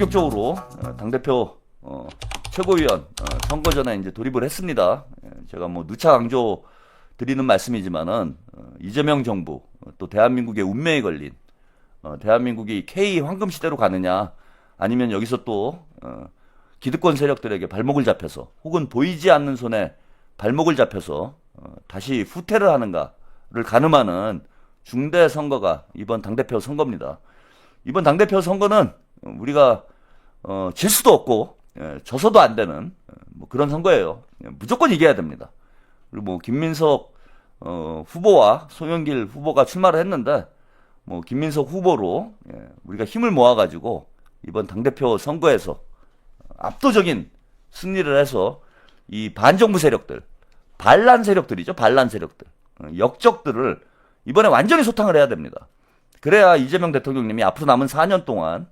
본격적으로 당대표 최고위원 선거 전에 이제 돌입을 했습니다. 제가 뭐 누차 강조 드리는 말씀이지만은 이재명 정부 또 대한민국의 운명이 걸린 대한민국이 K 황금 시대로 가느냐 아니면 여기서 또 기득권 세력들에게 발목을 잡혀서 혹은 보이지 않는 손에 발목을 잡혀서 다시 후퇴를 하는가를 가늠하는 중대 선거가 이번 당대표 선거입니다. 이번 당대표 선거는 우리가 질 수도 없고 져서도 안 되는 뭐 그런 선거예요. 무조건 이겨야 됩니다. 그리고 뭐 김민석 후보와 송영길 후보가 출마를 했는데 뭐 김민석 후보로 우리가 힘을 모아가지고 이번 당대표 선거에서 압도적인 승리를 해서 이 반정부 세력들, 반란 세력들이죠. 반란 세력들, 역적들을 이번에 완전히 소탕을 해야 됩니다. 그래야 이재명 대통령님이 앞으로 남은 4년 동안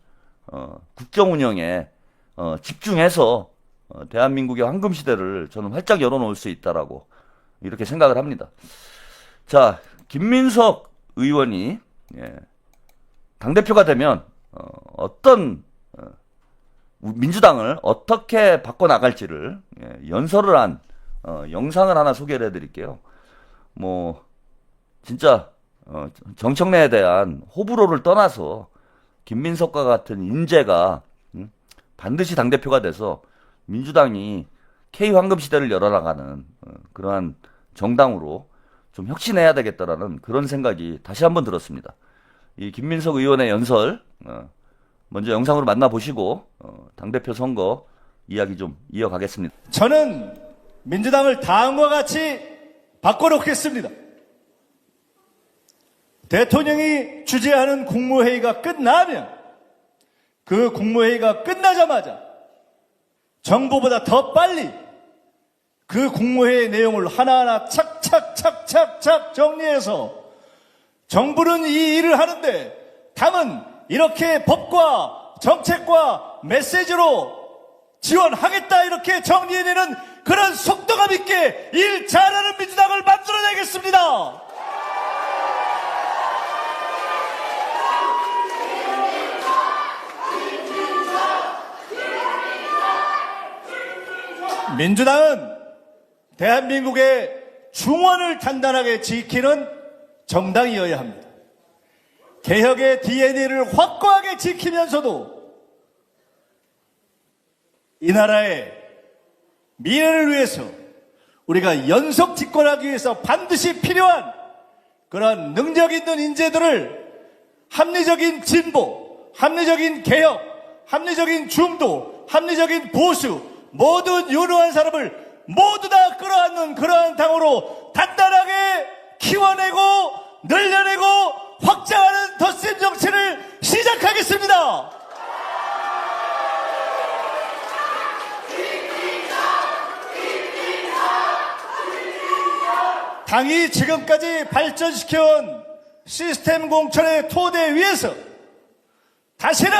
국정 운영에 집중해서 대한민국의 황금 시대를 저는 활짝 열어놓을 수 있다라고 이렇게 생각을 합니다. 자, 김민석 의원이 당대표가 되면 어떤 민주당을 어떻게 바꿔나갈지를 연설을 한 영상을 하나 소개를 해드릴게요. 뭐 진짜 정청래에 대한 호불호를 떠나서 김민석과 같은 인재가 반드시 당대표가 돼서 민주당이 K황금 시대를 열어나가는 그러한 정당으로 좀 혁신해야 되겠다라는 그런 생각이 다시 한번 들었습니다. 이 김민석 의원의 연설 먼저 영상으로 만나보시고 당대표 선거 이야기 좀 이어가겠습니다. 저는 민주당을 다음과 같이 바꿔놓겠습니다. 대통령이 주재하는 국무회의가 끝나면 그 국무회의가 끝나자마자 정부보다 더 빨리 그 국무회의 내용을 하나하나 착착착착착 정리해서 정부는 이 일을 하는데 당은 이렇게 법과 정책과 메시지로 지원하겠다 이렇게 정리해내는 그런 속도감 있게 일 잘하는 민주당을 만들어내겠습니다. 민주당은 대한민국의 중원을 단단하게 지키는 정당이어야 합니다. 개혁의 DNA를 확고하게 지키면서도 이 나라의 미래를 위해서 우리가 연속 집권하기 위해서 반드시 필요한 그런 능력 있는 인재들을 합리적인 진보, 합리적인 개혁, 합리적인 중도, 합리적인 보수 모든 유능한 사람을 모두 다 끌어안는 그러한 당으로 단단하게 키워내고 늘려내고 확장하는 덧셈 정치를 시작하겠습니다. 당이 지금까지 발전시켜온 시스템 공천의 토대 위에서 다시는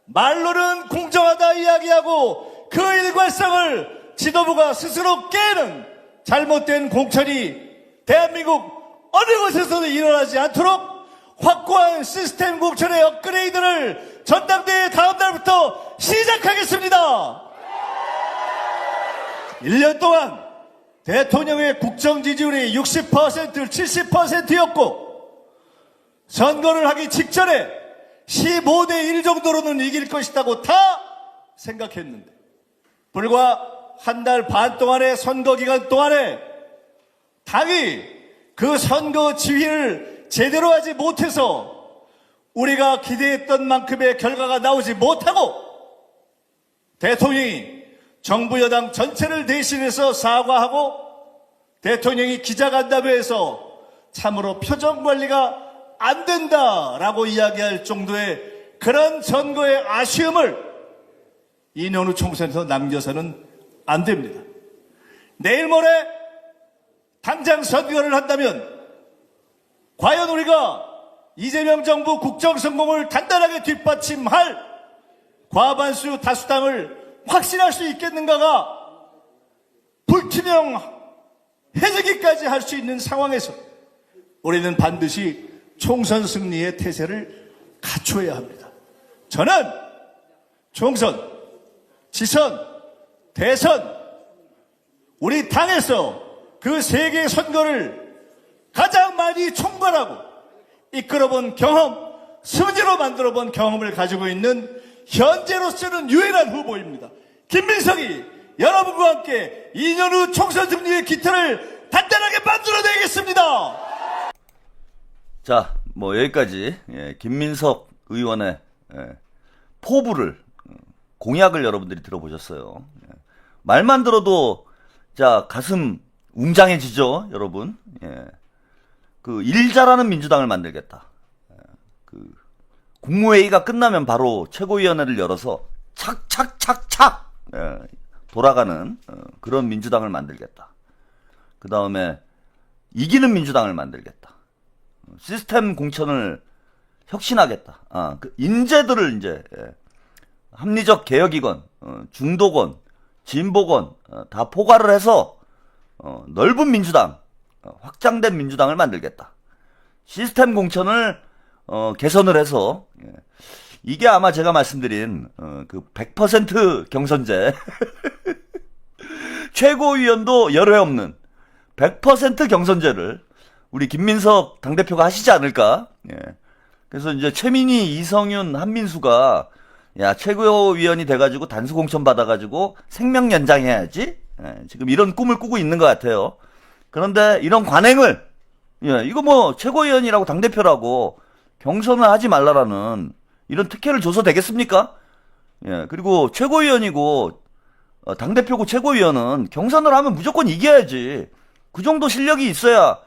말로는 공정하다 이야기하고 그 일관성을 지도부가 스스로 깨는 잘못된 공천이 대한민국 어느 곳에서도 일어나지 않도록 확고한 시스템 공천의 업그레이드를 전당대회 다음 날부터 시작하겠습니다. 1년 동안 대통령의 국정 지지율이 60%, 70%였고 선거를 하기 직전에 15대 1 정도로는 이길 것이라고 다 생각했는데 불과 한 달 반 동안의 선거 기간 동안에 당이 그 선거 지휘를 제대로 하지 못해서 우리가 기대했던 만큼의 결과가 나오지 못하고 대통령이 정부 여당 전체를 대신해서 사과하고 대통령이 기자간담회에서 참으로 표정 관리가 안 된다라고 이야기할 정도의 그런 선거의 아쉬움을 2년 후 총선에서 남겨서는 안 됩니다. 내일 모레 당장 선거를 한다면 과연 우리가 이재명 정부 국정성공을 단단하게 뒷받침할 과반수 다수당을 확신할 수 있겠는가가 불투명해지기까지 할 수 있는 상황에서 우리는 반드시 총선 승리의 태세를 갖춰야 합니다. 저는 총선, 지선, 대선, 우리 당에서 그 세 개의 선거를 가장 많이 총괄하고 이끌어본 경험, 승리로 만들어본 경험을 가지고 있는 현재로서는 유일한 후보입니다. 김민석이 여러분과 함께 2년 후 총선 승리의 기틀을 단단하게 만들어내겠습니다. 자, 뭐 여기까지 김민석 의원의 포부를 공약을 여러분들이 들어보셨어요. 말만 들어도 자 가슴 웅장해지죠, 여러분. 그 일 잘하는 민주당을 만들겠다. 그 국무회의가 끝나면 바로 최고위원회를 열어서 착착착착 돌아가는 그런 민주당을 만들겠다. 그 다음에 이기는 민주당을 만들겠다. 시스템 공천을 혁신하겠다. 그 인재들을 이제 합리적 개혁이건 중도건 진보건 다 포괄을 해서 넓은 민주당, 확장된 민주당을 만들겠다. 시스템 공천을 개선을 해서 이게 아마 제가 말씀드린 그 100% 경선제 최고위원도 열회 없는 100% 경선제를 우리 김민석 당대표가 하시지 않을까. 그래서 이제 최민희, 이성윤, 한민수가 야 최고위원이 돼가지고 단수 공천 받아가지고 생명 연장해야지. 지금 이런 꿈을 꾸고 있는 것 같아요. 그런데 이런 관행을 이거 뭐 최고위원이라고 당대표라고 경선을 하지 말라라는 이런 특혜를 줘서 되겠습니까? 그리고 최고위원이고 당대표고 최고위원은 경선을 하면 무조건 이겨야지. 그 정도 실력이 있어야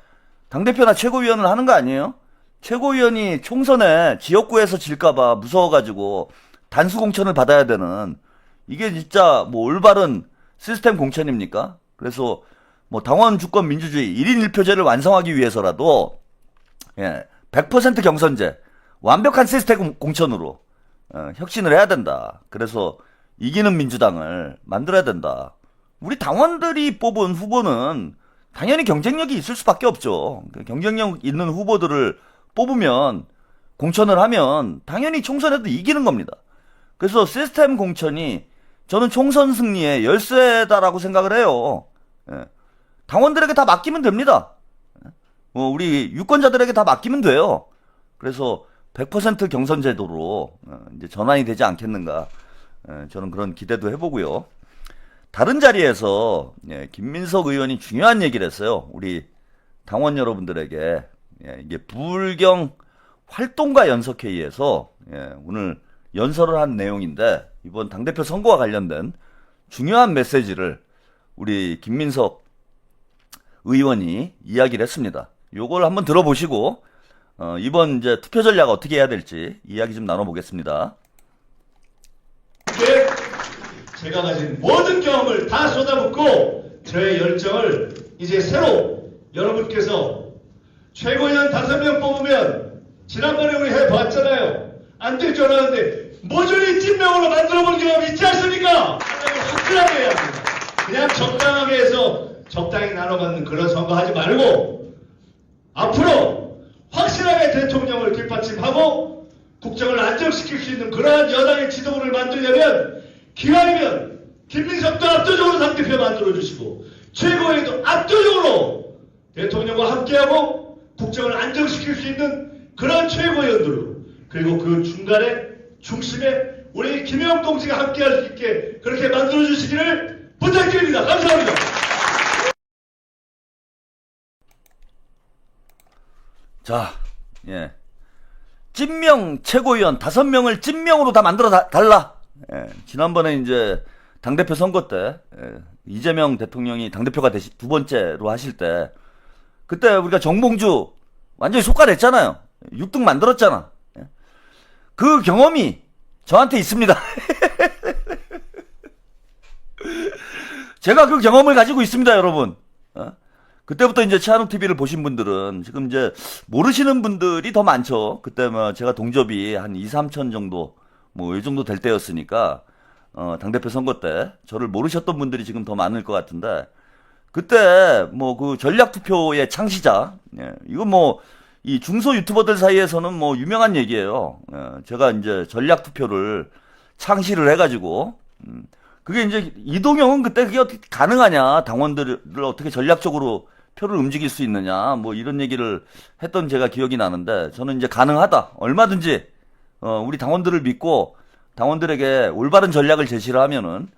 당대표나 최고위원을 하는 거 아니에요? 최고위원이 총선에 지역구에서 질까봐 무서워가지고 단수 공천을 받아야 되는 이게 진짜 뭐 올바른 시스템 공천입니까? 그래서 뭐 당원 주권 민주주의 1인 1표제를 완성하기 위해서라도 100% 경선제 완벽한 시스템 공천으로 혁신을 해야 된다. 그래서 이기는 민주당을 만들어야 된다. 우리 당원들이 뽑은 후보는 당연히 경쟁력이 있을 수밖에 없죠. 경쟁력 있는 후보들을 뽑으면 공천을 하면 당연히 총선에도 이기는 겁니다. 그래서 시스템 공천이 저는 총선 승리의 열쇠다라고 생각을 해요. 당원들에게 다 맡기면 됩니다. 우리 유권자들에게 다 맡기면 돼요. 그래서 100% 경선 제도로 이제 전환이 되지 않겠는가. 저는 그런 기대도 해보고요. 다른 자리에서 김민석 의원이 중요한 얘기를 했어요. 우리 당원 여러분들에게 이게 부울경 활동가 연석회의에서 오늘 연설을 한 내용인데 이번 당대표 선거와 관련된 중요한 메시지를 우리 김민석 의원이 이야기를 했습니다. 요걸 한번 들어보시고 이번 이제 투표 전략 어떻게 해야 될지 이야기 좀 나눠보겠습니다. 제가 가진 모든 경험을 다 쏟아붓고 저의 열정을 이제 새로 여러분께서 최고위원 5명 뽑으면 지난번에 우리 해봤잖아요. 안 될 줄 알았는데 모조리 찐명으로 만들어본 경험 있지 않습니까? 확실하게 해야 합니다. 그냥 적당하게 해서 적당히 나눠받는 그런 선거 하지 말고 앞으로 확실하게 대통령을 뒷받침하고 국정을 안정시킬 수 있는 그러한 여당의 지도부를 만들려면 기왕이면 김민석도 압도적으로 당대표 만들어주시고 최고위도 압도적으로 대통령과 함께하고 국정을 안정시킬 수 있는 그런 최고위원들로 그리고 그 중간에 중심에 우리 김영 동지가 함께할 수 있게 그렇게 만들어주시기를 부탁드립니다. 감사합니다. 자, 찐명 최고위원 5명을 찐명으로 다 만들어 달라. 지난번에 이제 당대표 선거 때 이재명 대통령이 당대표가 두 번째로 하실 때 그때 우리가 정봉주 완전히 속가냈잖아요. 6등 만들었잖아. 그 경험이 저한테 있습니다. 제가 그 경험을 가지고 있습니다, 여러분. 그때부터 이제 최한욱 TV를 보신 분들은 지금 이제 모르시는 분들이 더 많죠. 그때 뭐 제가 동접이 한 2, 3천 정도 뭐 이 정도 될 때였으니까 당대표 선거 때 저를 모르셨던 분들이 지금 더 많을 것 같은데 그때 뭐 그 전략 투표의 창시자 이거 뭐 이 중소 유튜버들 사이에서는 뭐 유명한 얘기예요. 제가 이제 전략 투표를 창시를 해가지고, 그게 이제 이동형은 그때 그게 어떻게 가능하냐, 당원들을 어떻게 전략적으로 표를 움직일 수 있느냐, 뭐 이런 얘기를 했던 제가 기억이 나는데, 저는 이제 가능하다, 얼마든지 우리 당원들을 믿고 당원들에게 올바른 전략을 제시를 하면은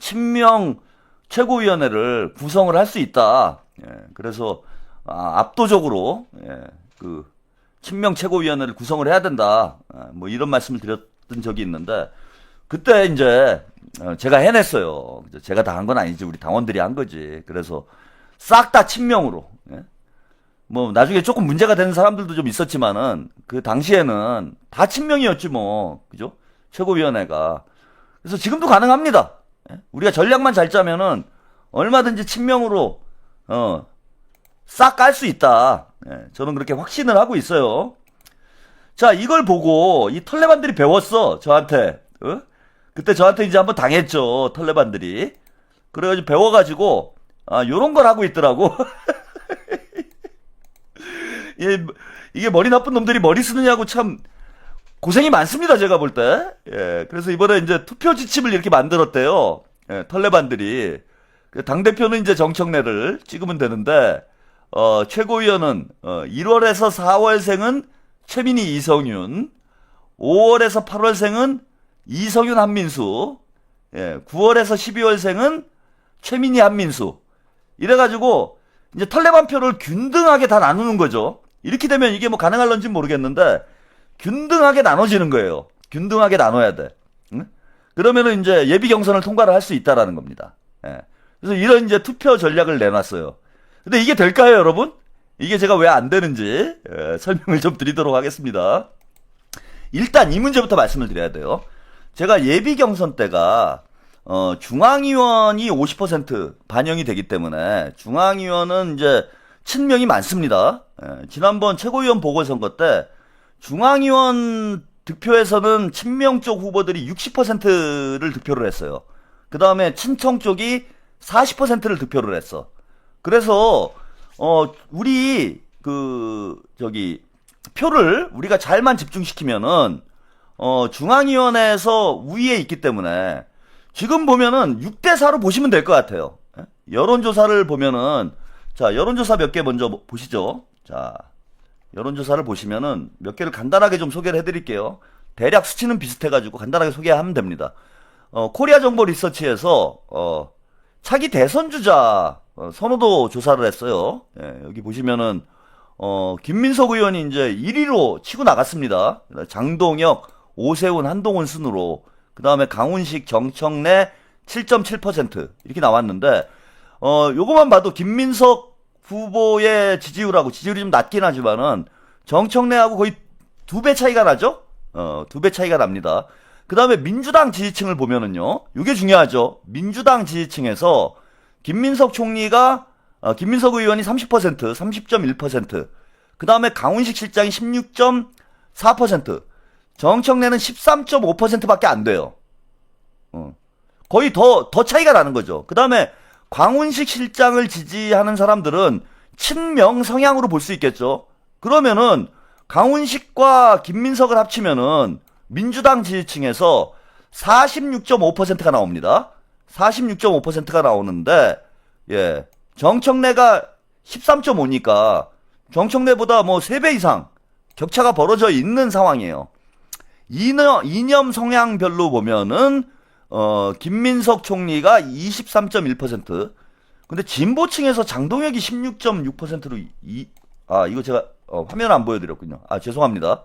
친명 최고위원회를 구성을 할 수 있다. 예, 그래서 압도적으로 그 친명 최고위원회를 구성을 해야 된다. 뭐 이런 말씀을 드렸던 적이 있는데, 그때 이제 제가 해냈어요. 제가 다 한 건 아니지, 우리 당원들이 한 거지. 그래서 싹 다 친명으로. 예? 뭐 나중에 조금 문제가 되는 사람들도 좀 있었지만은 그 당시에는 다 친명이었지 뭐, 그죠? 최고위원회가. 그래서 지금도 가능합니다. 예? 우리가 전략만 잘 짜면은 얼마든지 친명으로 싹 깔 수 있다. 예, 저는 그렇게 확신을 하고 있어요. 자, 이걸 보고 이 털레반들이 배웠어, 저한테. 그때 저한테 이제 한번 당했죠, 털레반들이. 그래가지고 배워가지고 요런 걸 하고 있더라고. 이게 머리 나쁜 놈들이 머리 쓰느냐고 참 고생이 많습니다, 제가 볼 때. 예, 그래서 이번에 이제 투표 지침을 이렇게 만들었대요. 예, 털레반들이. 당대표는 이제 정청래를 찍으면 되는데, 최고위원은 1월에서 4월생은 최민희 이성윤, 5월에서 8월생은 이성윤 한민수, 9월에서 12월생은 최민희 한민수. 이래가지고 이제 털레반 표를 균등하게 다 나누는 거죠. 이렇게 되면 이게 뭐 가능할런지 모르겠는데 균등하게 나눠지는 거예요. 균등하게 나눠야 돼. 응? 그러면은 이제 예비 경선을 통과를 할 수 있다라는 겁니다. 그래서 이런 이제 투표 전략을 내놨어요. 근데 이게 될까요, 여러분? 이게 제가 왜 안 되는지 설명을 좀 드리도록 하겠습니다. 일단 이 문제부터 말씀을 드려야 돼요. 제가 예비 경선 때가 중앙위원이 50% 반영이 되기 때문에 중앙위원은 이제 친명이 많습니다. 지난번 최고위원 보궐선거 때 중앙위원 득표에서는 친명 쪽 후보들이 60%를 득표를 했어요. 그 다음에 친청 쪽이 40%를 득표를 했어. 그래서 우리 표를 우리가 잘만 집중시키면은 중앙위원회에서 우위에 있기 때문에 지금 보면은 6대4로 보시면 될 것 같아요. 여론조사를 보면은, 자, 여론조사 몇 개 먼저 보시죠. 자, 여론조사를 보시면은 몇 개를 간단하게 좀 소개를 해드릴게요. 대략 수치는 비슷해가지고 간단하게 소개하면 됩니다. 코리아 정보 리서치에서 차기 대선 주자 선호도 조사를 했어요. 여기 보시면은 김민석 의원이 이제 1위로 치고 나갔습니다. 장동혁, 오세훈, 한동훈 순으로. 그 다음에 강훈식, 정청래 7.7% 이렇게 나왔는데, 요거만 봐도 김민석 후보의 지지율이 좀 낮긴 하지만은 정청래하고 거의 2배 차이가 나죠? 2배 차이가 납니다. 그 다음에 민주당 지지층을 보면은요, 이게 중요하죠. 민주당 지지층에서 김민석 의원이 30%, 30.1%, 그 다음에 강훈식 실장이 16.4%, 정청래는 13.5%밖에 안 돼요. 거의 더 차이가 나는 거죠. 그 다음에 강훈식 실장을 지지하는 사람들은 친명 성향으로 볼 수 있겠죠. 그러면은 강훈식과 김민석을 합치면은 민주당 지지층에서 46.5%가 나옵니다. 46.5%가 나오는데, 정청래가 13.5니까 정청래보다 뭐 3배 이상 격차가 벌어져 있는 상황이에요. 이념 성향별로 보면은 김민석 총리가 23.1%. 근데 진보층에서 장동혁이 16.6%로 이거 제가 화면을 안 보여드렸군요. 죄송합니다.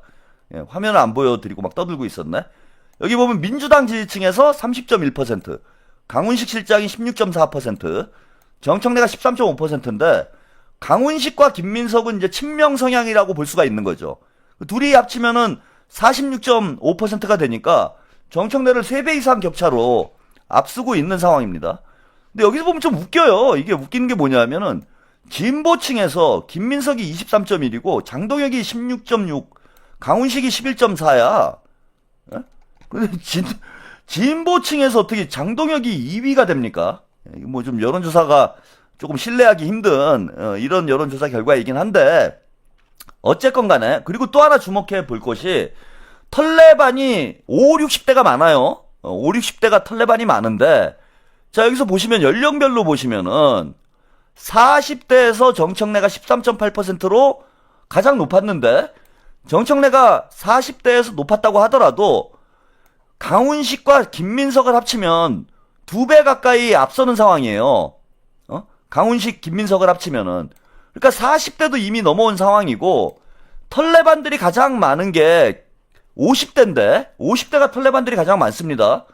화면을 안 보여드리고 막 떠들고 있었네. 여기 보면 민주당 지지층에서 30.1%, 강훈식 실장이 16.4%, 정청래가 13.5%인데 강훈식과 김민석은 이제 친명 성향이라고 볼 수가 있는 거죠. 둘이 합치면은 46.5%가 되니까 정청래를 3배 이상 격차로 앞서고 있는 상황입니다. 근데 여기서 보면 좀 웃겨요. 이게 웃기는 게 뭐냐면은 진보층에서 김민석이 23.1이고 장동혁이 16.6, 강훈식이 11.4야. 근데 진보층에서 어떻게 장동혁이 2위가 됩니까? 뭐 좀 여론조사가 조금 신뢰하기 힘든 이런 여론조사 결과이긴 한데, 어쨌건 간에, 그리고 또 하나 주목해 볼 것이 털레반이 5, 60대가 많아요. 5, 60대가 털레반이 많은데, 자, 여기서 보시면 연령별로 보시면은 40대에서 정청래가 13.8%로 가장 높았는데, 정청래가 40대에서 높았다고 하더라도 강훈식과 김민석을 합치면 2배 가까이 앞서는 상황이에요. 강훈식, 김민석을 합치면은. 그러니까 40대도 이미 넘어온 상황이고, 털레반들이 가장 많은 게 50대인데, 50대가 털레반들이 가장 많습니다.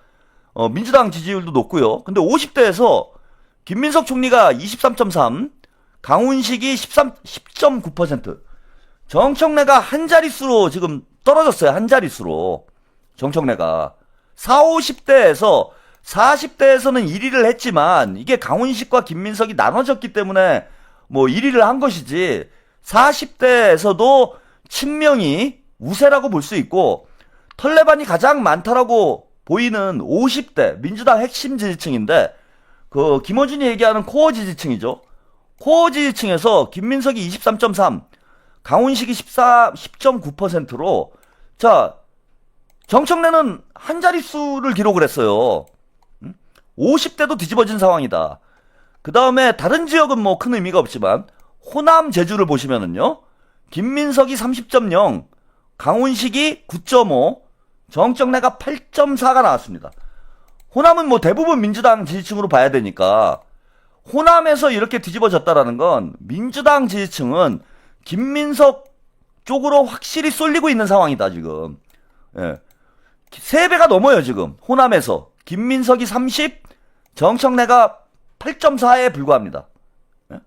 민주당 지지율도 높고요. 근데 50대에서 김민석 총리가 23.3, 강훈식이 10.9%, 정청래가 한 자릿수로 지금 떨어졌어요. 한 자릿수로. 정청래가. 40, 50대에서 40대에서는 1위를 했지만 이게 강훈식과 김민석이 나눠졌기 때문에 뭐 1위를 한 것이지 40대에서도 친명이 우세라고 볼 수 있고 털레반이 가장 많다라고 보이는 50대 민주당 핵심 지지층인데 그 김어준이 얘기하는 코어 지지층이죠. 코어 지지층에서 김민석이 23.3, 강훈식이 10.9%로 자 정청래는 한 자릿수를 기록을 했어요. 50대도 뒤집어진 상황이다. 그 다음에 다른 지역은 뭐 큰 의미가 없지만 호남 제주를 보시면은요. 김민석이 30.0, 강훈식이 9.5, 정청래가 8.4가 나왔습니다. 호남은 뭐 대부분 민주당 지지층으로 봐야 되니까 호남에서 이렇게 뒤집어졌다라는 건 민주당 지지층은 김민석 쪽으로 확실히 쏠리고 있는 상황이다 지금. 예. 3배가 넘어요 지금 호남에서. 김민석이 30, 정청래가 8.4에 불과합니다. 예?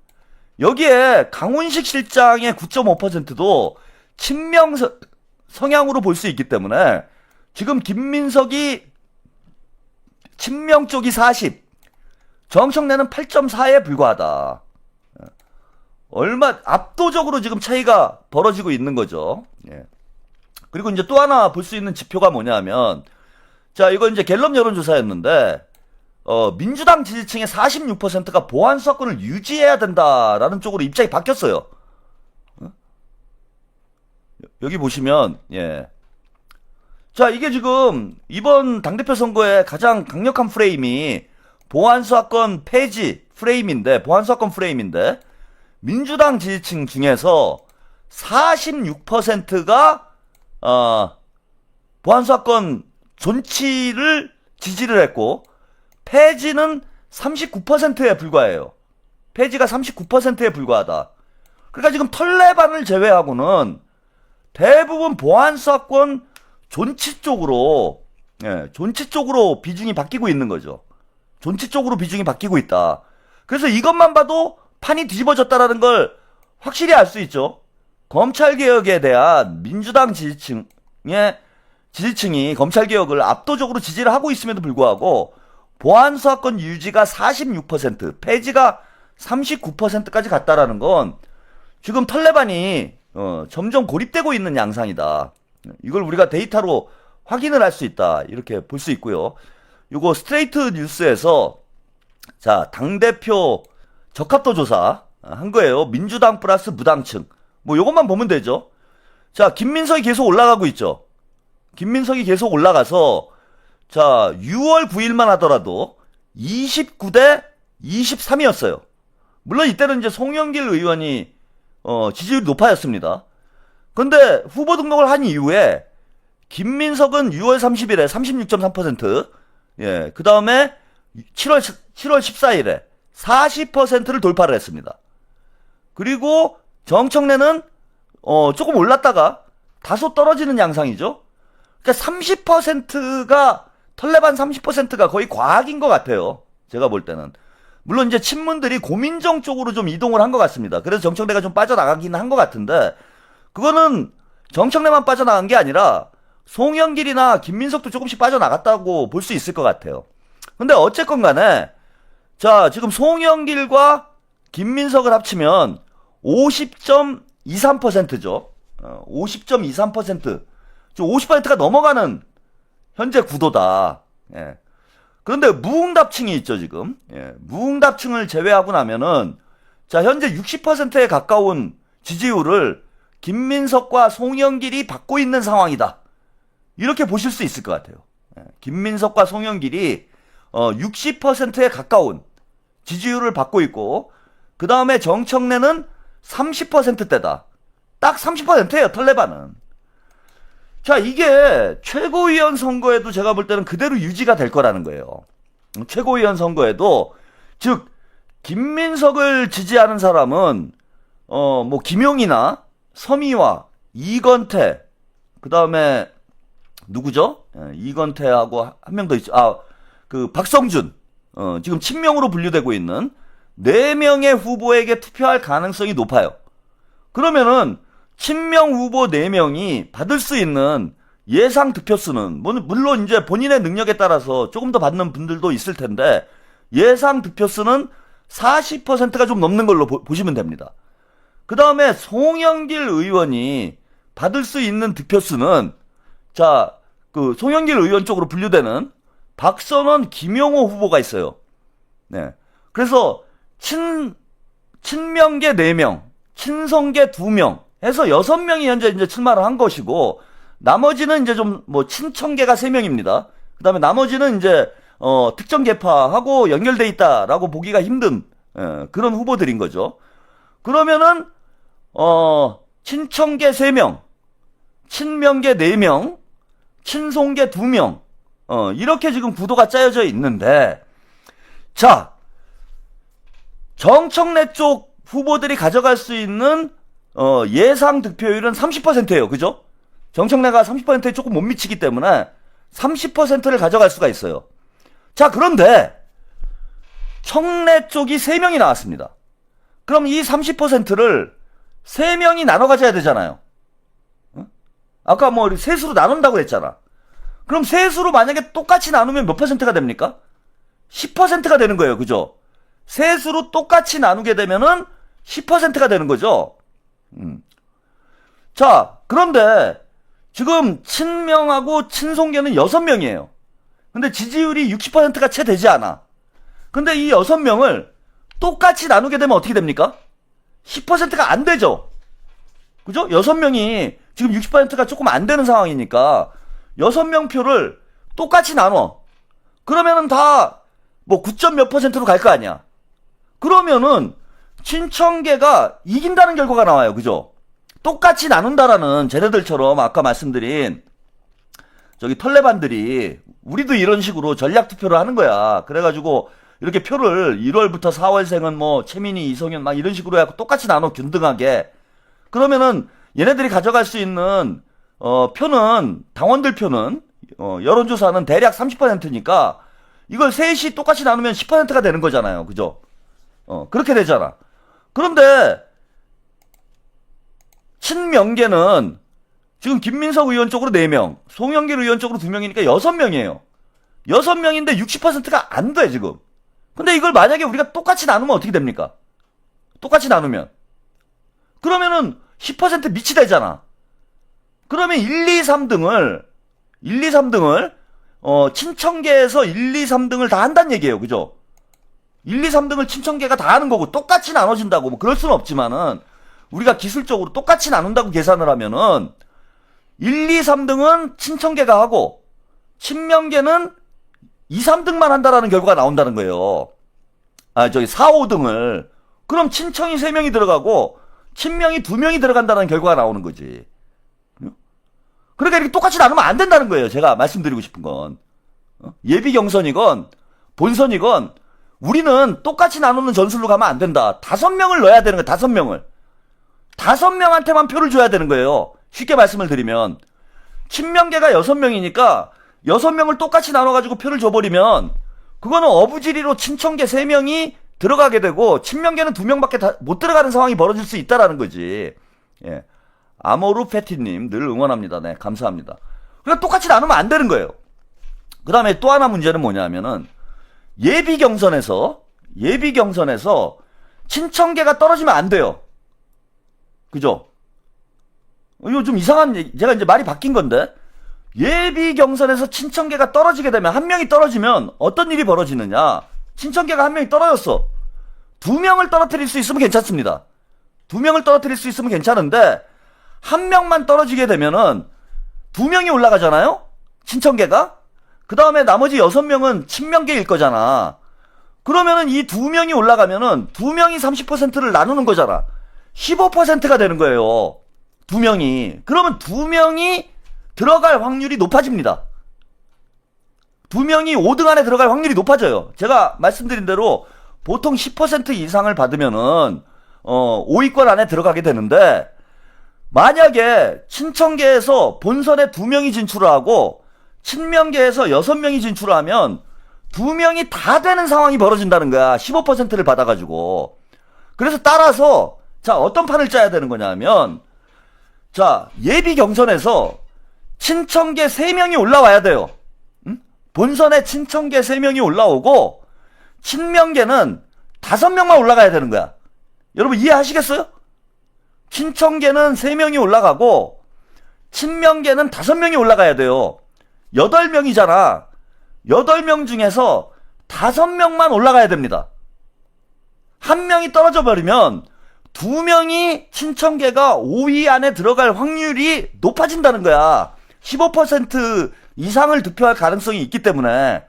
여기에 강훈식 실장의 9.5%도 친명 성향으로 볼 수 있기 때문에 지금 김민석이 친명 쪽이 40, 정청래는 8.4에 불과하다. 예. 얼마 압도적으로 지금 차이가 벌어지고 있는 거죠. 예. 그리고 이제 또 하나 볼 수 있는 지표가 뭐냐면 자, 이거 이제 갤럽 여론조사였는데 민주당 지지층의 46%가 보안 수사권을 유지해야 된다라는 쪽으로 입장이 바뀌었어요. 여기 보시면 예. 자, 이게 지금 이번 당대표 선거의 가장 강력한 프레임이 보안 수사권 폐지 프레임인데 보안 수사권 프레임인데 민주당 지지층 중에서 46%가 보안 수사권 존치를 지지를 했고 폐지는 39%에 불과해요. 폐지가 39%에 불과하다. 그러니까 지금 털레반을 제외하고는 대부분 보안 수사권 존치 쪽으로 존치 쪽으로 비중이 바뀌고 있는 거죠. 존치 쪽으로 비중이 바뀌고 있다. 그래서 이것만 봐도 판이 뒤집어졌다라는 걸 확실히 알 수 있죠. 검찰개혁에 대한 민주당 지지층이 검찰개혁을 압도적으로 지지를 하고 있음에도 불구하고 보안수사권 유지가 46%, 폐지가 39%까지 갔다라는 건 지금 털레반이 점점 고립되고 있는 양상이다. 이걸 우리가 데이터로 확인을 할 수 있다. 이렇게 볼 수 있고요. 요거 스트레이트 뉴스에서 자 당대표 적합도 조사 한 거예요. 민주당 플러스 무당층. 뭐 요것만 보면 되죠. 자 김민석이 계속 올라가고 있죠. 김민석이 계속 올라가서 자 6월 9일만 하더라도 29대 23이었어요. 물론 이때는 이제 송영길 의원이 지지율이 높아졌습니다. 근데 후보 등록을 한 이후에 김민석은 6월 30일에 36.3%, 예, 그 다음에 7월 14일에 40%를 돌파를 했습니다. 그리고 정청래는 조금 올랐다가 다소 떨어지는 양상이죠. 그러니까 30%가 털레반 30%가 거의 과학인 것 같아요. 제가 볼 때는. 물론 이제 친문들이 고민정 쪽으로 좀 이동을 한 것 같습니다. 그래서 정청래가 좀 빠져나가긴 한 것 같은데 그거는 정청래만 빠져나간 게 아니라 송영길이나 김민석도 조금씩 빠져나갔다고 볼 수 있을 것 같아요. 근데 어쨌건 간에 자 지금 송영길과 김민석을 합치면 50.23%죠. 50.23%. 50%가 넘어가는 현재 구도다. 예. 그런데 무응답층이 있죠, 지금. 예. 무응답층을 제외하고 나면은 자, 현재 60%에 가까운 지지율을 김민석과 송영길이 받고 있는 상황이다. 이렇게 보실 수 있을 것 같아요. 김민석과 송영길이 60%에 가까운 지지율을 받고 있고, 그 다음에 정청래는 30%대다. 딱 30%예요, 털레반은. 자, 이게 최고위원 선거에도 제가 볼 때는 그대로 유지가 될 거라는 거예요. 최고위원 선거에도, 즉, 김민석을 지지하는 사람은, 뭐, 김용이나 서미화, 이건태, 그 다음에, 누구죠? 이건태하고 한 명 더 있죠. 박성준. 지금 친명으로 분류되고 있는 4명의 후보에게 투표할 가능성이 높아요. 그러면은, 친명 후보 4명이 받을 수 있는 예상 득표수는, 물론 이제 본인의 능력에 따라서 조금 더 받는 분들도 있을 텐데, 예상 득표수는 40%가 좀 넘는 걸로 보시면 됩니다. 그 다음에 송영길 의원이 받을 수 있는 득표수는, 자, 그 송영길 의원 쪽으로 분류되는 박선원, 김용호 후보가 있어요. 네. 그래서 친명계 4명, 친성계 2명 해서 6명이 현재 이제 출마를 한 것이고, 나머지는 이제 좀 뭐 친청계가 3명입니다. 그 다음에 나머지는 이제 특정 계파하고 연결돼 있다라고 보기가 힘든 그런 후보들인 거죠. 그러면은 친청계 3명, 친명계 4명, 친송계 2명, 이렇게 지금 구도가 짜여져 있는데, 자, 정청래 쪽 후보들이 가져갈 수 있는 예상 득표율은 30%예요. 그죠? 정청래가 30%에 조금 못 미치기 때문에 30%를 가져갈 수가 있어요. 자, 그런데 청래 쪽이 3명이 나왔습니다. 그럼 이 30%를 3명이 나눠 가져야 되잖아요. 아까 뭐 셋으로 나눈다고 했잖아. 그럼 셋으로 만약에 똑같이 나누면 몇 %가 됩니까? 10%가 되는 거예요. 그죠? 셋으로 똑같이 나누게 되면은 10%가 되는 거죠. 자, 그런데 지금 친명하고 친송계는 6명이에요. 근데 지지율이 60%가 채 되지 않아. 근데 이 6명을 똑같이 나누게 되면 어떻게 됩니까? 10%가 안 되죠. 그죠? 6명이 지금 60%가 조금 안 되는 상황이니까 6명 표를 똑같이 나눠. 그러면은 다 뭐 9점 몇 %로 갈 거 아니야. 그러면은 친청계가 이긴다는 결과가 나와요. 그죠? 똑같이 나눈다라는 쟤네들처럼 아까 말씀드린 저기 털레반들이 우리도 이런 식으로 전략 투표를 하는 거야. 그래가지고 이렇게 표를 1월부터 4월생은 뭐 최민희, 이성윤 막 이런 식으로 해갖고 똑같이 나눠 균등하게. 그러면은 얘네들이 가져갈 수 있는 표는, 당원들 표는 여론조사는 대략 30%니까 이걸 셋이 똑같이 나누면 10%가 되는 거잖아요. 그죠? 그렇게 되잖아. 그런데 친명계는 지금 김민석 의원 쪽으로 4명, 송영길 의원 쪽으로 2명이니까 6명이에요. 6명인데 60%가 안 돼, 지금. 근데 이걸 만약에 우리가 똑같이 나누면 어떻게 됩니까? 똑같이 나누면. 그러면은 10% 미치 되잖아. 그러면 1, 2, 3등을 친청계에서 1, 2, 3등을 다 한다는 얘기예요. 그죠? 1, 2, 3등을 친청계가 다 하는 거고 똑같이 나눠진다고 뭐 그럴 수는 없지만은 우리가 기술적으로 똑같이 나눈다고 계산을 하면은 1, 2, 3등은 친청계가 하고 친명계는 2, 3등만 한다라는 결과가 나온다는 거예요. 4, 5등을. 그럼 친청이 3명이 들어가고 친명이 2명이 들어간다는 결과가 나오는 거지. 그러니까 이렇게 똑같이 나누면 안 된다는 거예요. 제가 말씀드리고 싶은 건. 예비 경선이건 본선이건 우리는 똑같이 나누는 전술로 가면 안 된다. 5명을 넣어야 되는 거야. 5명을. 5명한테만 표를 줘야 되는 거예요. 쉽게 말씀을 드리면 친명계가 6명이니까 6명을 똑같이 나눠가지고 표를 줘버리면 그거는 어부지리로 친청계 3명이 들어가게 되고 친명계는 2명밖에 못 들어가는 상황이 벌어질 수 있다라는 거지. 예. 아모루 패티님 늘 응원합니다. 네, 감사합니다. 그러니까 똑같이 나누면 안 되는 거예요. 그 다음에 또 하나 문제는 뭐냐면은 예비 경선에서 친청계가 떨어지면 안 돼요. 그죠? 이거 좀 이상한 얘기, 제가 이제 말이 바뀐 건데 예비 경선에서 친청계가 떨어지게 되면 한 명이 떨어지면 어떤 일이 벌어지느냐? 친청계가 한 명이 떨어졌어. 2명을 떨어뜨릴 수 있으면 괜찮습니다. 2명을 떨어뜨릴 수 있으면 괜찮은데 한 명만 떨어지게 되면은 2명이 올라가잖아요? 친청계가? 그 다음에 나머지 6명은 친명계일 거잖아. 그러면은 이 2명이 올라가면은 2명이 30%를 나누는 거잖아. 15%가 되는 거예요. 2명이. 그러면 2명이 들어갈 확률이 높아집니다. 2명이 5등 안에 들어갈 확률이 높아져요. 제가 말씀드린 대로 보통 10% 이상을 받으면은 5위권 안에 들어가게 되는데, 만약에 친청계에서 본선에 2명이 진출을 하고 친명계에서 6명이 진출을 하면 2명이 다 되는 상황이 벌어진다는 거야. 15%를 받아가지고. 그래서 따라서 자, 어떤 판을 짜야 되는 거냐면, 자, 예비 경선에서 친청계 3명이 올라와야 돼요. 본선에 친청계 3명이 올라오고 친명계는 5명만 올라가야 되는 거야. 여러분 이해하시겠어요? 친청계는 3명이 올라가고 친명계는 5명이 올라가야 돼요. 8명이잖아. 8명 중에서 5명만 올라가야 됩니다. 1명이 떨어져 버리면 2명이 친청계가 5위 안에 들어갈 확률이 높아진다는 거야. 15% 이상을 득표할 가능성이 있기 때문에.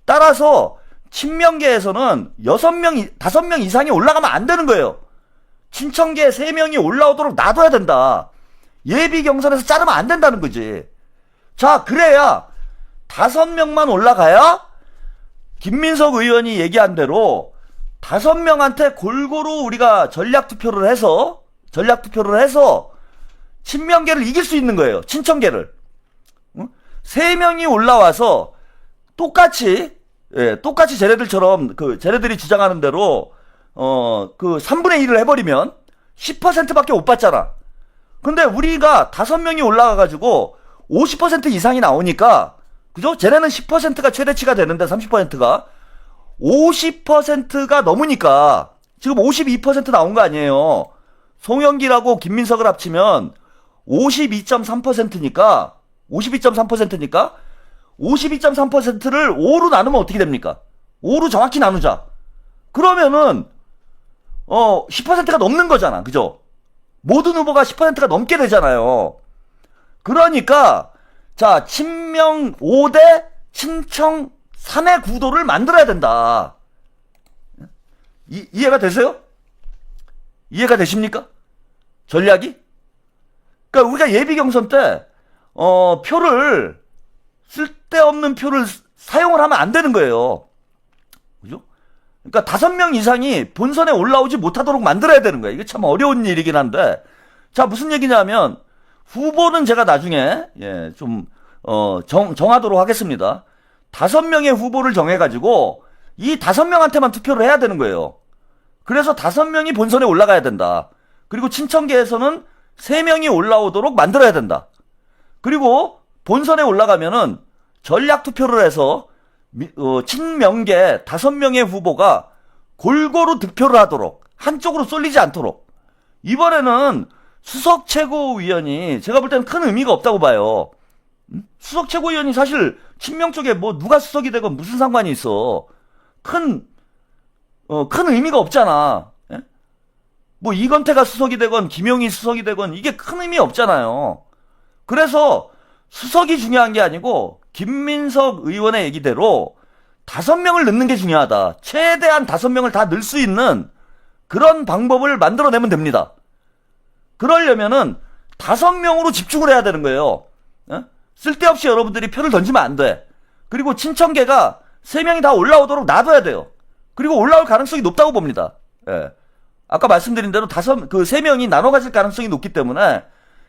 따라서 친명계에서는 5명 이상이 올라가면 안 되는 거예요. 친청계 3명이 올라오도록 놔둬야 된다. 예비 경선에서 자르면 안 된다는 거지. 자, 그래야 5명만 올라가야 김민석 의원이 얘기한 대로 5명한테 골고루 우리가 전략 투표를 해서 친명계를 이길 수 있는 거예요. 친청계를. 3명이 올라와서 똑같이 쟤네들처럼 쟤네들이 주장하는 대로 3분의 1을 해버리면 10%밖에 못 받잖아. 근데 우리가 5명이 올라가가지고 50% 이상이 나오니까, 그죠? 쟤네는 10%가 최대치가 되는데 30%가 50%가 넘으니까 지금 52% 나온 거 아니에요. 송영길하고 김민석을 합치면 52.3%니까 52.3%를 5로 나누면 어떻게 됩니까? 5로 정확히 나누자. 그러면은 10%가 넘는 거잖아. 그죠? 모든 후보가 10%가 넘게 되잖아요. 그러니까 자, 친명 5대 친청 3의 구도를 만들어야 된다. 이해가 되세요? 이해가 되십니까? 전략이? 그러니까 우리가 예비 경선 때 표를, 쓸데없는 표를 사용을 하면 안 되는 거예요. 그죠? 그러니까 5명 이상이 본선에 올라오지 못하도록 만들어야 되는 거예요. 이게 참 어려운 일이긴 한데, 자, 무슨 얘기냐면, 후보는 제가 나중에 정하도록 하겠습니다. 5명의 후보를 정해가지고 이 5명한테만 투표를 해야 되는 거예요. 그래서 5명이 본선에 올라가야 된다. 그리고 친청계에서는 3명이 올라오도록 만들어야 된다. 그리고 본선에 올라가면은 전략 투표를 해서 친명계 5명의 후보가 골고루 득표를 하도록, 한쪽으로 쏠리지 않도록. 이번에는 수석 최고위원이 제가 볼 때는 큰 의미가 없다고 봐요. 수석 최고위원이 사실 친명 쪽에 뭐 누가 수석이 되건 무슨 상관이 있어. 큰 의미가 없잖아. 예? 뭐 이건태가 수석이 되건 김용희 수석이 되건 이게 큰 의미 없잖아요. 그래서 수석이 중요한 게 아니고 김민석 의원의 얘기대로 5명을 넣는 게 중요하다. 최대한 5명을 다 넣을 수 있는 그런 방법을 만들어내면 됩니다. 그러려면은 5명으로 집중을 해야 되는 거예요. 예? 쓸데없이 여러분들이 표를 던지면 안 돼. 그리고 친청계가 3명이 다 올라오도록 놔둬야 돼요. 그리고 올라올 가능성이 높다고 봅니다. 예. 아까 말씀드린 대로 3명이 나눠 가질 가능성이 높기 때문에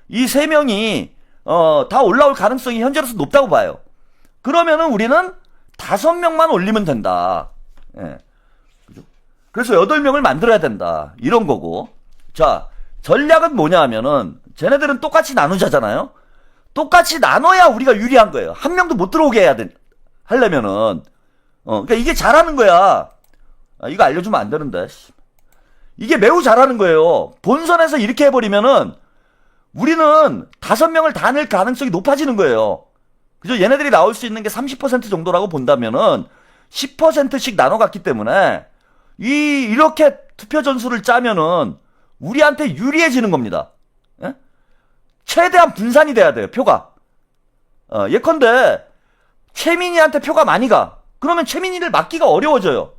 이 3명이 다 올라올 가능성이 현재로서 높다고 봐요. 그러면은 우리는 5명만 올리면 된다. 예. 그죠? 그래서 8명을 만들어야 된다. 이런 거고. 자, 전략은 뭐냐 하면은 쟤네들은 똑같이 나누자잖아요. 똑같이 나눠야 우리가 유리한 거예요. 한 명도 못 들어오게 해야 돼. 하려면은. 그러니까 이게 잘하는 거야. 이거 알려주면 안 되는데. 이게 매우 잘하는 거예요. 본선에서 이렇게 해버리면은 우리는 5명을 다 낼 가능성이 높아지는 거예요. 그죠? 얘네들이 나올 수 있는 게 30% 정도라고 본다면은 10%씩 나눠갔기 때문에 이렇게 투표 전술을 짜면은 우리한테 유리해지는 겁니다. 예? 최대한 분산이 돼야 돼요, 표가. 예컨대 최민희한테 표가 많이 가. 그러면 최민희를 막기가 어려워져요.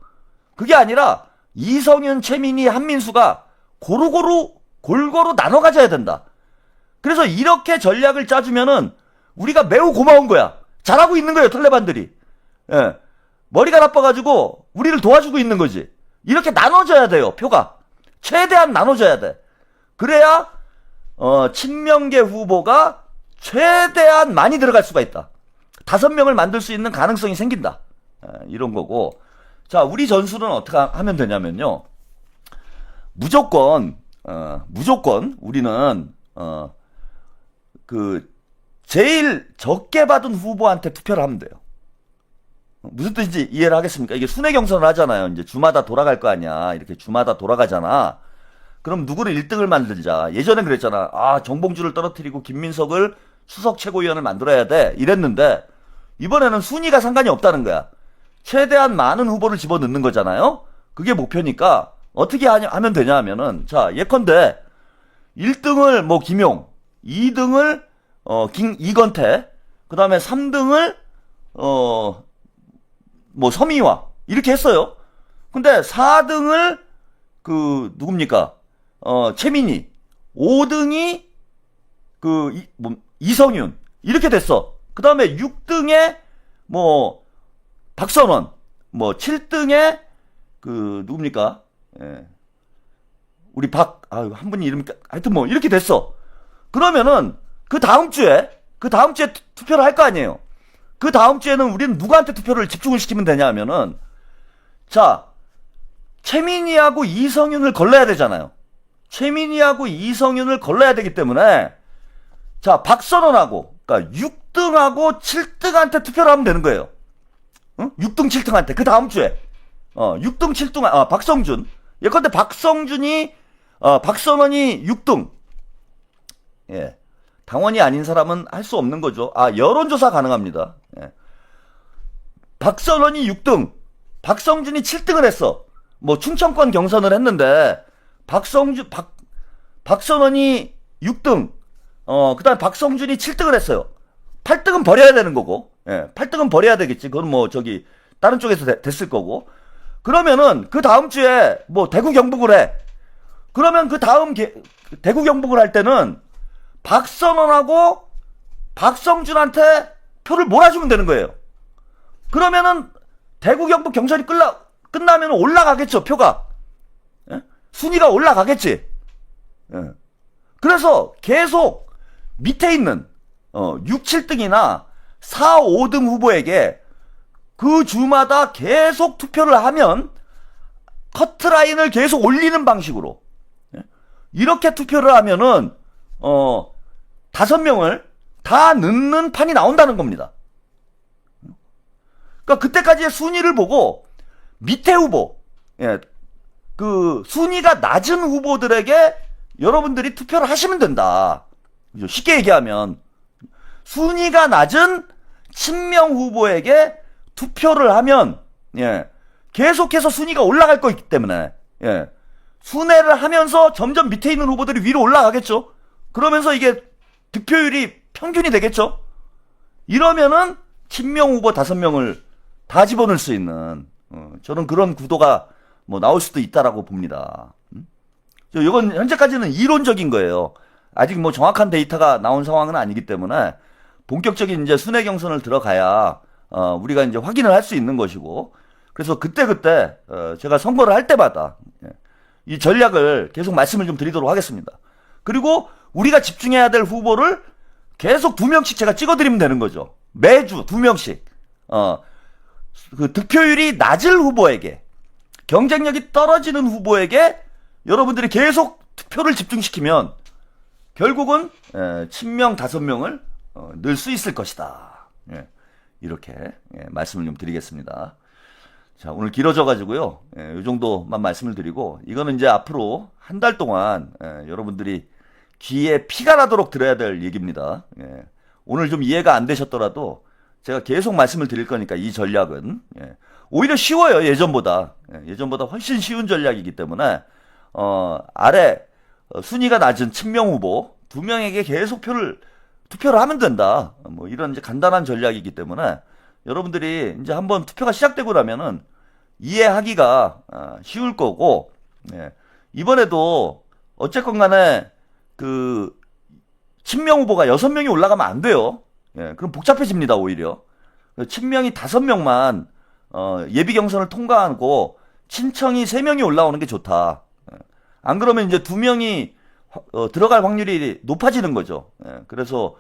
그게 아니라 이성윤, 최민희, 한민수가 골고루 나눠 가져야 된다. 그래서 이렇게 전략을 짜주면은 우리가 매우 고마운 거야. 잘하고 있는 거예요, 탈레반들이. 예. 머리가 나빠가지고 우리를 도와주고 있는 거지. 이렇게 나눠져야 돼요, 표가. 최대한 나눠져야 돼. 그래야 친명계 후보가 최대한 많이 들어갈 수가 있다. 5명을 만들 수 있는 가능성이 생긴다. 이런 거고. 자, 우리 전술은 어떻게 하면 되냐면요. 무조건 우리는 제일 적게 받은 후보한테 투표를 하면 돼요. 무슨 뜻인지 이해를 하겠습니까? 이게 순회 경선을 하잖아요. 이제 주마다 돌아갈 거 아니야. 이렇게 주마다 돌아가잖아. 그럼 누구를 1등을 만들자. 예전엔 그랬잖아. 아, 정봉주를 떨어뜨리고 김민석을 수석 최고위원을 만들어야 돼. 이랬는데 이번에는 순위가 상관이 없다는 거야. 최대한 많은 후보를 집어넣는 거잖아요. 그게 목표니까 어떻게 하면 되냐 하면은, 자, 예컨대 1등을 뭐 김용, 2등을 이건태, 그 다음에 3등을 뭐 서미화 이렇게 했어요. 근데 4등을 누굽니까? 최민희, 5등이 이성윤 이렇게 됐어. 그 다음에 6등에 뭐 박선원, 뭐 7등에 누굽니까? 예. 우리 한 분이 이름 하여튼 뭐 이렇게 됐어. 그러면은 그 다음 주에 투표를 할 거 아니에요. 그 다음 주에는 우리는 누구한테 투표를 집중을 시키면 되냐 하면은, 자, 최민희하고 이성윤을 걸러야 되잖아요. 최민희하고 이성윤을 걸러야 되기 때문에, 자, 박선원하고, 그러니까 6등하고 7등한테 투표를 하면 되는 거예요. 응? 6등, 7등한테. 그 다음 주에. 6등, 7등, 박성준. 예컨대 박성준이, 박선원이 6등. 예. 당원이 아닌 사람은 할 수 없는 거죠. 여론조사 가능합니다. 예. 박선원이 6등, 박성준이 7등을 했어. 뭐 충청권 경선을 했는데 박선원이 6등, 그다음에 박성준이 7등을 했어요. 8등은 버려야 되는 거고, 예, 8등은 버려야 되겠지. 그건 뭐 다른 쪽에서 됐을 거고. 그러면은 그 다음 주에 뭐 대구 경북을 해. 그러면 그 다음 대구 경북을 할 때는 박선원하고 박성준한테 표를 몰아주면 되는 거예요. 그러면은 대구 경북 경선이 끝나면 올라가겠죠, 표가. 예? 순위가 올라가겠지. 예. 그래서 계속 밑에 있는 6, 7등이나 4, 5등 후보에게 그 주마다 계속 투표를 하면 커트라인을 계속 올리는 방식으로, 예? 이렇게 투표를 하면은 5명을 다 넣는 판이 나온다는 겁니다. 그러니까 그때까지의 순위를 보고 밑에 후보, 예, 순위가 낮은 후보들에게 여러분들이 투표를 하시면 된다. 쉽게 얘기하면 순위가 낮은 친명 후보에게 투표를 하면, 예, 계속해서 순위가 올라갈 거기 때문에, 예, 순회를 하면서 점점 밑에 있는 후보들이 위로 올라가겠죠. 그러면서 이게 득표율이 평균이 되겠죠. 이러면은 친명 후보 5명을 다 집어넣을 수 있는, 저는 그런 구도가 뭐 나올 수도 있다라고 봅니다. 이건 현재까지는 이론적인 거예요. 아직 뭐 정확한 데이터가 나온 상황은 아니기 때문에 본격적인 이제 순회 경선을 들어가야 우리가 이제 확인을 할 수 있는 것이고, 그래서 그때 제가 선거를 할 때마다 이 전략을 계속 말씀을 좀 드리도록 하겠습니다. 그리고 우리가 집중해야 될 후보를 계속 2명씩 제가 찍어드리면 되는 거죠. 매주 2명씩. 득표율이 낮을 후보에게, 경쟁력이 떨어지는 후보에게 여러분들이 계속 투표를 집중시키면 결국은 친명 5명을 넣을 수 있을 것이다. 예, 이렇게 말씀을 좀 드리겠습니다. 자, 오늘 길어져가지고요. 이 정도만 말씀을 드리고, 이거는 이제 앞으로 한 달 동안 여러분들이 귀에 피가 나도록 들어야 될 얘기입니다. 오늘 좀 이해가 안 되셨더라도 제가 계속 말씀을 드릴 거니까 이 전략은 오히려 쉬워요. 예전보다 훨씬 쉬운 전략이기 때문에 아래 순위가 낮은 친명 후보 2명에게 계속 투표를 하면 된다. 뭐 이런 이제 간단한 전략이기 때문에 여러분들이 이제 한번 투표가 시작되고 나면은 이해하기가 쉬울 거고, 예. 이번에도 어쨌건 간에 그 친명 후보가 6명이 올라가면 안 돼요. 예. 그럼 복잡해집니다, 오히려. 친명이 5명만 예비 경선을 통과하고 친청이 3명이 올라오는 게 좋다. 예. 안 그러면 이제 2명이 들어갈 확률이 높아지는 거죠. 예. 그래서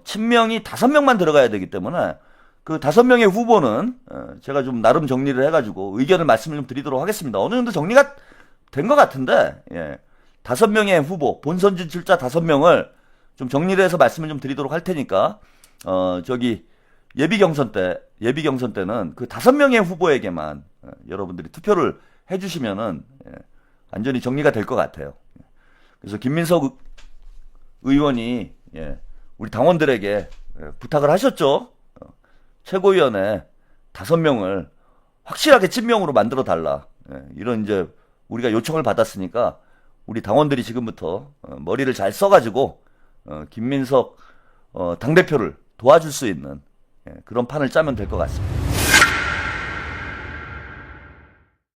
친명이 5명만 들어가야 되기 때문에 그 5명의 후보는 제가 좀 나름 정리를 해가지고 의견을 말씀을 좀 드리도록 하겠습니다. 어느 정도 정리가 된 것 같은데, 예. 5명의 후보, 본선 진출자 5명을 좀 정리를 해서 말씀을 좀 드리도록 할 테니까, 예비 경선 때는 그 5명의 후보에게만 여러분들이 투표를 해주시면은, 예, 완전히 정리가 될 것 같아요. 그래서 김민석 의원이, 예, 우리 당원들에게 부탁을 하셨죠. 최고위원회 5명을 확실하게 친명으로 만들어 달라. 예, 이런 이제 우리가 요청을 받았으니까 우리 당원들이 지금부터 머리를 잘 써가지고 김민석 당대표를 도와줄 수 있는, 예, 그런 판을 짜면 될 것 같습니다.